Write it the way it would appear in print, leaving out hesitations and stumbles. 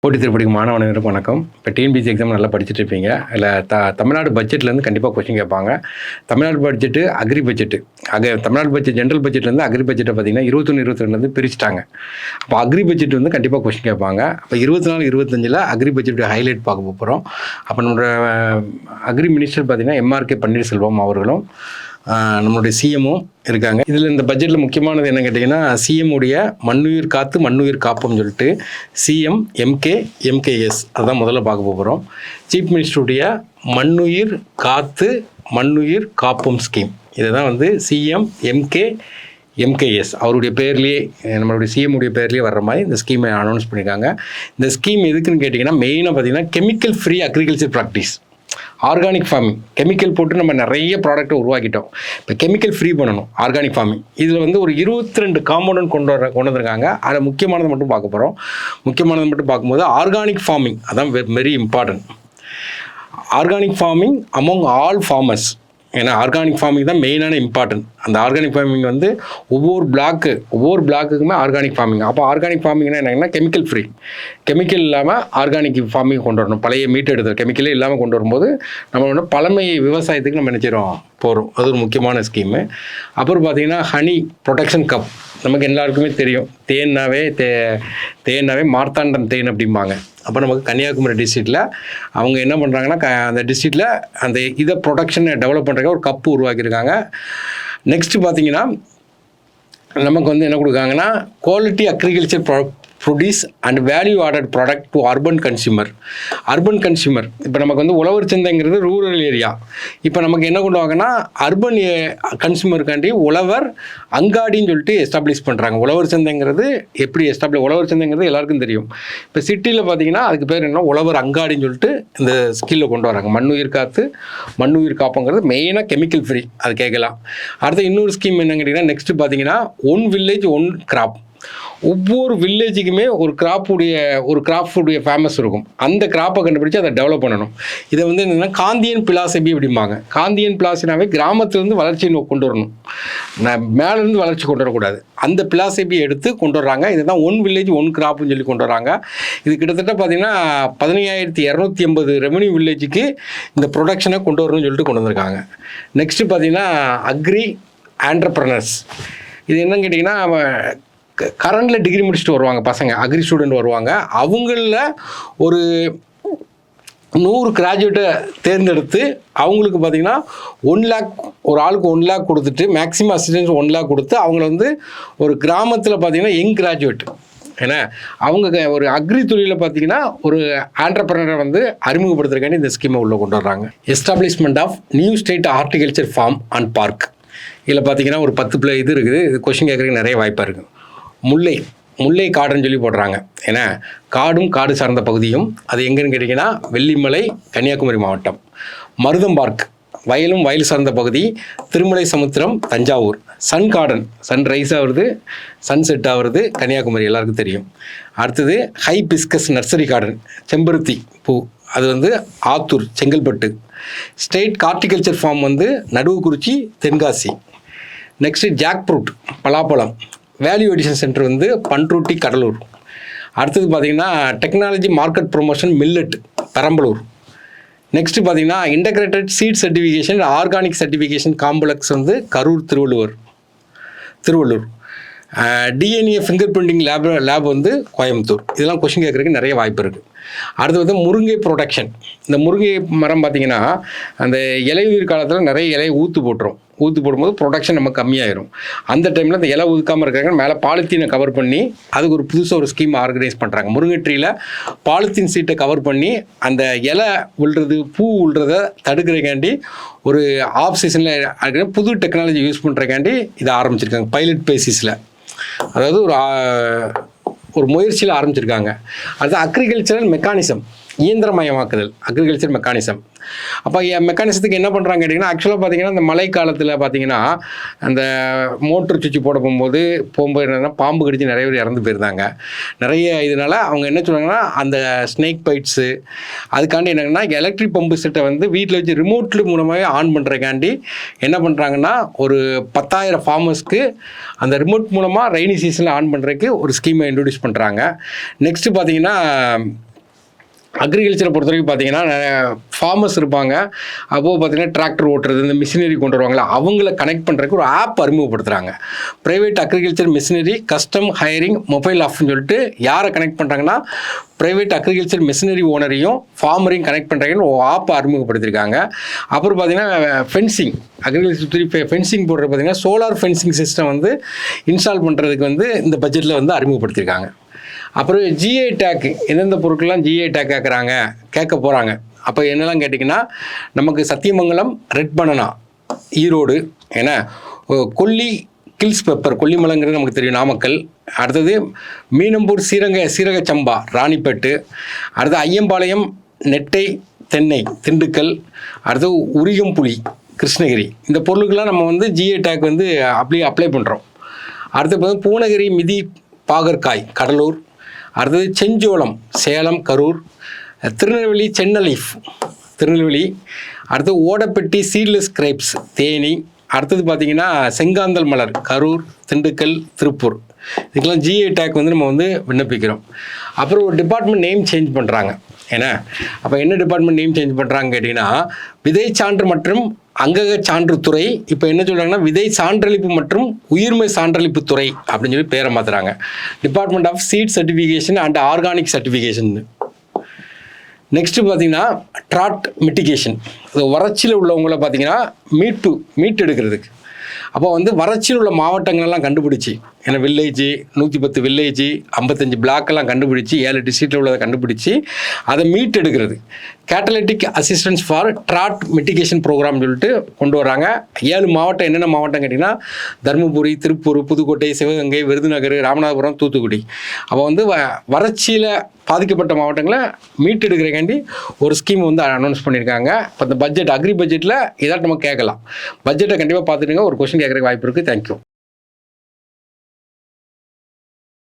போட்டி திருப்படிக்கு மாணவர்களுக்கு வணக்கம். இப்போ டிஎன்பிஎஸ்சி எக்ஸாம் நல்லா படிச்சுட்டு இருப்பீங்க. இல்லை தமிழ்நாடு பட்ஜெட்லேருந்து கண்டிப்பாக கொஸ்டின் கேட்பாங்க. Tamil Nadu budget, agri budget. Tamil Nadu budget general பட்ஜெட்லேருந்து அக்ரி பட்ஜெட்டை பார்த்தீங்கன்னா 21, 22 பிரிச்சுட்டாங்க. அப்போ அக்ரி பட்ஜெட் வந்து கண்டிப்பாக கொஸ்டின் கேட்பாங்க. அப்போ 24, 25 அக்ரி பட்ஜெட் ஹைலைட் பார்க்க போகிறோம். அப்போ நம்மளோட அக்ரி மினிஸ்டர் பார்த்தீங்கன்னா எம்ஆர்கே பன்னீர்செல்வம் அவர்களும் நம்மளுடைய சிஎம்மும் இருக்காங்க. இதில் இந்த பட்ஜெட்டில் முக்கியமானது என்ன கேட்டிங்கன்னா, சிஎம்முடைய மண்ணுயிர் காத்து மண்ணுயிர் காப்பும்னு சொல்லிட்டு சிஎம் எம்கேஎஸ் அதுதான் முதல்ல பார்க்க போகிறோம். சீஃப் மினிஸ்டருடைய மண்ணுயிர் காத்து மண்ணுயிர் காப்பும் ஸ்கீம், இதுதான் வந்து சிஎம் எம்கேஎஸ் அவருடைய பேர்லேயே, நம்மளுடைய சிஎம்முடைய பேர்லேயே வர்ற மாதிரி இந்த ஸ்கீமை அனௌன்ஸ் பண்ணியிருக்காங்க. இந்த ஸ்கீம் எதுக்குன்னு கேட்டிங்கன்னா, மெயினாக பார்த்தீங்கன்னா chemical free agriculture practice, organic farming. Chemical போட்டு நம்ம நிறைய ப்ராடக்ட்டை உருவாக்கிட்டோம். இப்போ கெமிக்கல் ஃப்ரீ பண்ணணும் ஆர்கானிக் ஃபார்மிங். இதில் வந்து ஒரு 22 காம்பவுண்ட் கொண்டு வந்திருக்காங்க. அதில் முக்கியமானது மட்டும் பார்க்க போகிறோம். முக்கியமானது மட்டும் பார்க்கும்போது ஆர்கானிக் ஃபார்மிங் அதான் very important. Organic farming among all farmers. ஏன்னா ஆர்கானிக் ஃபார்மிங் தான் மெயினான இம்பார்ட்டன்ட். அந்த ஆர்கானிக் ஃபார்மிங் வந்து ஒவ்வொரு பிளாக்குக்குமே ஆர்கானிக் ஃபார்மிங். அப்போ ஆர்கானிக் ஃபார்மிங்னா என்னன்னா கெமிக்கல் ஃப்ரீ, கெமிக்கல் இல்லாமல் ஆர்கானிக் ஃபார்மிங் கொண்டு வரணும். பழைய மீட் எடுத்து கெமிக்கலே இல்லாமல் கொண்டு வரும்போது நம்மளோட பழமை விவசாயத்துக்கு நம்ம நினைச்சிடும் போகிறோம். அது ஒரு முக்கியமான ஸ்கீமு. அப்புறம் பார்த்திங்கன்னா ஹனி ப்ரொடெக்ஷன் கப். நமக்கு எல்லாருக்குமே தெரியும், தேன்னாவே மார்த்தாண்டன் தேன் அப்படிம்பாங்க. அப்போ நமக்கு கன்னியாகுமரி டிஸ்ட்ரிக்டில் அவங்க என்ன பண்ணுறாங்கன்னா, அந்த டிஸ்ட்ரிக்டில் அந்த இதை ப்ரொடக்ஷனை டெவலப் பண்ணுறதுக்கு ஒரு கப்பு உருவாக்கியிருக்காங்க. நெக்ஸ்ட்டு பார்த்தீங்கன்னா நமக்கு வந்து என்ன கொடுக்காங்கன்னா, quality agriculture produce and value added product to urban consumer. இப்போ நமக்கு வந்து உழவர் சந்தைங்கிறது ரூரல் ஏரியா. இப்போ நமக்கு என்ன கொண்டு வாங்கன்னா, அர்பன் கன்சியூமருக்காண்டி உழவர் அங்காடின்னு சொல்லிட்டு எஸ்டாப்ளிஷ் பண்ணுறாங்க. உழவர் சந்தைங்கிறது எப்படி உழவர் சந்தைங்கிறது எல்லாருக்கும் தெரியும். இப்போ சிட்டியில் பார்த்தீங்கன்னா அதுக்கு பேர் என்ன, உழவர் அங்காடின்னு சொல்லிட்டு இந்த ஸ்கில்லை கொண்டு வராங்க. மண்ணுயிர் காத்து மண்ணுயிர் காப்புங்கிறது மெயினாக கெமிக்கல் ஃப்ரீ. அது கேட்கலாம். அடுத்து இன்னொரு ஸ்கீம் என்னன்னு கேட்டிங்கன்னா, நெக்ஸ்ட்டு பார்த்தீங்கன்னா ஒன் வில்லேஜ் ஒன் கிராப். ஒவ்வொரு வில்லேஜுக்குமே ஒரு கிராப்புடைய ஃபேமஸ் இருக்கும். அந்த கிராப்பை கண்டுபிடிச்சு அதை டெவலப் பண்ணணும். இதை வந்து என்னென்னா காந்தியன் பிலாசபி அப்படிம்பாங்க. காந்தியன் பிலாசபினாவே கிராமத்துலேருந்து வளர்ச்சியை கொண்டு வரணும், மேலேருந்து வளர்ச்சி கொண்டு வரக்கூடாது. அந்த பிலாசபியை எடுத்து கொண்டு வர்றாங்க. இதுதான் ஒன் வில்லேஜ் ஒன் கிராப்னு சொல்லி கொண்டு வராங்க. இது கிட்டத்தட்ட பார்த்திங்கன்னா 15,280 ரெவன்யூ வில்லேஜுக்கு இந்த ப்ரொடக்ஷனை கொண்டு வரணும்னு சொல்லிட்டு கொண்டு வந்திருக்காங்க. நெக்ஸ்ட்டு பார்த்திங்கன்னா அக்ரி ஆண்டர்ப்ரனர்ஸ். இது என்னன்னு கேட்டிங்கன்னா, கரண்டில் டிகிரி முடிச்சுட்டு வருவாங்க பசங்க, அக்ரி ஸ்டூடெண்ட் வருவாங்க. அவங்களில் ஒரு 100 கிராஜுவேட்டை தேர்ந்தெடுத்து அவங்களுக்கு பார்த்திங்கன்னா 1 lakh, ஒரு ஆளுக்கு 1 lakh கொடுத்துட்டு, மேக்ஸிமம் அசிஸ்டன்ஸ் 1 lakh கொடுத்து அவங்கள வந்து ஒரு கிராமத்தில் பார்த்திங்கன்னா யங் கிராஜுவேட், ஏன்னா அவங்க ஒரு அக்ரி தொழிலில் பார்த்திங்கன்னா ஒரு ஆண்டர்பிரனரை வந்து அறிமுகப்படுத்துறதுக்காண்டி இந்த ஸ்கீமை உள்ளே கொண்டு வர்றாங்க. Establishment of new state horticulture farm and park. இதில் பார்த்திங்கன்னா ஒரு 10 இது இருக்குது. இது கொஸ்டின் கேட்குறதுக்கு நிறைய வாய்ப்பாக இருக்குது. முல்லை காடுன்னு சொல்லி போடுறாங்க. ஏன்னா காடு சார்ந்த பகுதியும். அது எங்கன்னு கேட்டிங்கன்னா வெள்ளிமலை, கன்னியாகுமரி மாவட்டம். மருதம் பார்க், வயல் சார்ந்த பகுதி, Thirumalai Samudram, Thanjavur. Sun garden, sunrise ஆகுறது, சன் செட் ஆகுறது கன்னியாகுமரி, எல்லாருக்கும் தெரியும். அடுத்தது ஹை பிஸ்கஸ் நர்சரி கார்டன், செம்பருத்தி பூ, அது வந்து Attur, Chengalpattu. State horticulture farm வந்து Naduvakurichi, Tenkasi. Next jack fruit, பலாப்பழம். வேல்யூ எடிஷன் சென்டர் வந்து பண்ருட்டி, கடலூர். அடுத்தது பார்த்திங்கன்னா technology market promotion millet, Perambalur. Next பார்த்திங்கன்னா integrated seed certification organic certification complex வந்து Karur, Tiruvallur. DNA finger printing lab வந்து கோயம்புத்தூர். இதெல்லாம் கொஸ்டின் கேட்குறதுக்கு நிறைய வாய்ப்பு இருக்குது. அடுத்து வந்து முருங்கை ப்ரொடக்ஷன். இந்த முருங்கை மரம் பார்த்திங்கன்னா அந்த இலையுதிர் காலத்தில் நிறைய இலையை ஊற்று போடும்போது ப்ரொடக்ஷன் நமக்கு கம்மியாயிரும். அந்த டைமில் அந்த இலை ஊதுக்காமல் இருக்காங்க, மேலே பாலித்தீனை கவர் பண்ணி அதுக்கு ஒரு புதுசாக ஒரு ஸ்கீம் ஆர்கனைஸ் பண்ணுறாங்க. முருங்கை ட்ரீயில் பாலித்தீன் சீட்டை கவர் பண்ணி அந்த இலை விழுறது, பூ விழுறதை தடுக்கிறதுக்காண்டி ஒரு ஆஃப் சீசனில் புது டெக்னாலஜி யூஸ் பண்ணுறதுக்காண்டி இதை ஆரம்பிச்சிருக்காங்க. பைலட் பேசிஸில், அதாவது ஒரு முயற்சியில் ஆரம்பிச்சிருக்காங்க. அது அக்ரிகல்ச்சரல் மெக்கானிசம், இயந்திரமயமாக்குதல், அக்ரிகல்ச்சர் மெக்கானிசம். அப்போ மெக்கானிசத்துக்கு என்ன பண்ணுறாங்க கேட்டிங்கன்னா, ஆக்சுவலாக பார்த்திங்கன்னா இந்த மழை காலத்தில் பார்த்திங்கன்னா அந்த மோட்டர் சுவிட்ச் போகும்போது என்னென்னா பாம்பு கடிச்சு நிறைய பேர் இறந்து போயிருந்தாங்க. இதனால் அவங்க என்ன சொல்கிறாங்கன்னா, அந்த ஸ்னேக் பைட்ஸு அதுக்காண்டி என்னங்கன்னா எலக்ட்ரிக் பம்பு செட்டை வந்து வீட்டில் வச்சு ரிமோட்லி மூலமாகவே ஆன் பண்ணுறதுக்காண்டி என்ன பண்ணுறாங்கன்னா, ஒரு 10,000 ஃபார்மர்ஸ்க்கு அந்த ரிமோட் மூலமாக ரெய்னி சீசனில் ஆன் பண்ணுறதுக்கு ஒரு ஸ்கீமை இன்ட்ரடியூஸ் பண்ணுறாங்க. நெக்ஸ்ட்டு பார்த்திங்கன்னா அக்ரிகல்ச்சரை பொறுத்த வரைக்கும் பார்த்தீங்கன்னா ஃபார்மர்ஸ் இருப்பாங்க. அப்போது பார்த்தீங்கன்னா டிராக்டர் ஓட்டுறது, இந்த மிஷினரி கொண்டு வருவாங்களா, அவங்கள கனெக்ட் பண்ணுறதுக்கு ஒரு ஆப் அறிமுகப்படுத்துகிறாங்க. Private agriculture machinery custom hiring mobile ஆப்னு சொல்லிட்டு யாரை கனெக்ட் பண்ணுறாங்கன்னா, ப்ரைவேட் அக்ரிகல்ச்சர் மிஷினரி ஓனரையும் ஃபார்மரையும் கனெக்ட் பண்ணுறாங்கன்னு ஒரு ஆப்பை அறிமுகப்படுத்தியிருக்காங்க. அப்புறம் பார்த்தீங்கன்னா ஃபென்சிங், அக்ரிகல்ச்சர் சுற்றி ஃபென்சிங் போடுறது பார்த்தீங்கன்னா சோலார் ஃபென்சிங் சிஸ்டம் வந்து இன்ஸ்டால் பண்ணுறதுக்கு வந்து இந்த பட்ஜெட்டில் வந்து அறிமுகப்படுத்தியிருக்காங்க. அப்புறம் ஜிஐ டேக், எந்தெந்த பொருட்கள்லாம் ஜிஐ டேக் கேட்க போகிறாங்க. அப்போ என்னெல்லாம் கேட்டிங்கன்னா, நமக்கு சத்தியமங்கலம், ரெட் பனானா ஈரோடு, ஏன்னா கொல்லி கில்ஸ் பெப்பர், கொல்லிமலைங்கிறது நமக்கு தெரியும் நாமக்கல். அடுத்தது மீனம்பூர் சீரக சம்பா ராணிப்பேட்டு. அடுத்து ஐயம்பாளையம் நெட்டை தென்னை திண்டுக்கல். அடுத்தது உரிகம்புலி கிருஷ்ணகிரி. இந்த பொருளுக்கெல்லாம் நம்ம வந்து ஜிஐ டேக் வந்து அப்ளை பண்ணுறோம். அடுத்து பூனகிரி மிதி பாகற்காய் கடலூர். அடுத்தது செஞ்சோளம் சேலம் கரூர். திருநெல்வேலி சென்னலீஃப் திருநெல்வேலி. அடுத்தது ஓடப்பெட்டி சீட்லெஸ் கிரேப்ஸ் தேனி. அடுத்தது பார்த்திங்கன்னா செங்காந்தல் மலர் கரூர் திண்டுக்கல் திருப்பூர். இதுக்கெல்லாம் ஜிஐ டேக் வந்து நம்ம வந்து விண்ணப்பிக்கிறோம். அப்புறம் ஒரு டிபார்ட்மெண்ட் நேம் சேஞ்ச் பண்ணுறாங்க. ஏன்னா அப்போ என்ன டிபார்ட்மெண்ட் நேம் சேஞ்ச் பண்ணுறாங்க கேட்டிங்கன்னா, விதை சான்று மற்றும் அங்கக சான்று துறை இப்போ என்ன சொல்கிறாங்கன்னா விதை சான்றளிப்பு மற்றும் உயிர்மை சான்றளிப்பு துறை அப்படின்னு சொல்லி பேரை மாற்றுறாங்க. Department of seed certification and organic certification. Next பார்த்தீங்கன்னா ட்ராட் மிட்டிகேஷன், வறட்சியில் உள்ளவங்கள பார்த்தீங்கன்னா மீட் எடுக்கிறதுக்கு. அப்போ வந்து வறட்சியில் உள்ள மாவட்டங்களெல்லாம் கண்டுபிடிச்சி, ஏன்னா வில்லேஜு 110 வில்லேஜு 55 பிளாக்கெல்லாம் கண்டுபிடிச்சி 7 டிஸ்ட்ரிக்டில் உள்ளதை கண்டுபிடிச்சி அதை மீட் எடுக்கிறது. Catalytic assistance for drought mitigation programme சொல்லிட்டு கொண்டு வராங்க. 7 மாவட்டம், என்னென்ன மாவட்டம் கேட்டிங்கன்னா தருமபுரி, திருப்பூர், புதுக்கோட்டை, சிவகங்கை, விருதுநகர், ராமநாதபுரம், தூத்துக்குடி. அப்போ வந்து வறட்சியில் பாதிக்கப்பட்ட மாவட்டங்களை மீட்டெடுக்கிறக்காண்டி ஒரு ஸ்கீம் வந்து அனௌன்ஸ் பண்ணியிருக்காங்க. இப்போ இந்த பட்ஜெட் அக்ரி பட்ஜெட்டில் இதாட்டு நம்ம கேட்கலாம். பட்ஜெட்டை கண்டிப்பாக பார்த்துட்டுங்க, ஒரு கொஸ்டின் கேட்குறதுக்கு வாய்ப்பு இருக்குது. தேங்க்யூ.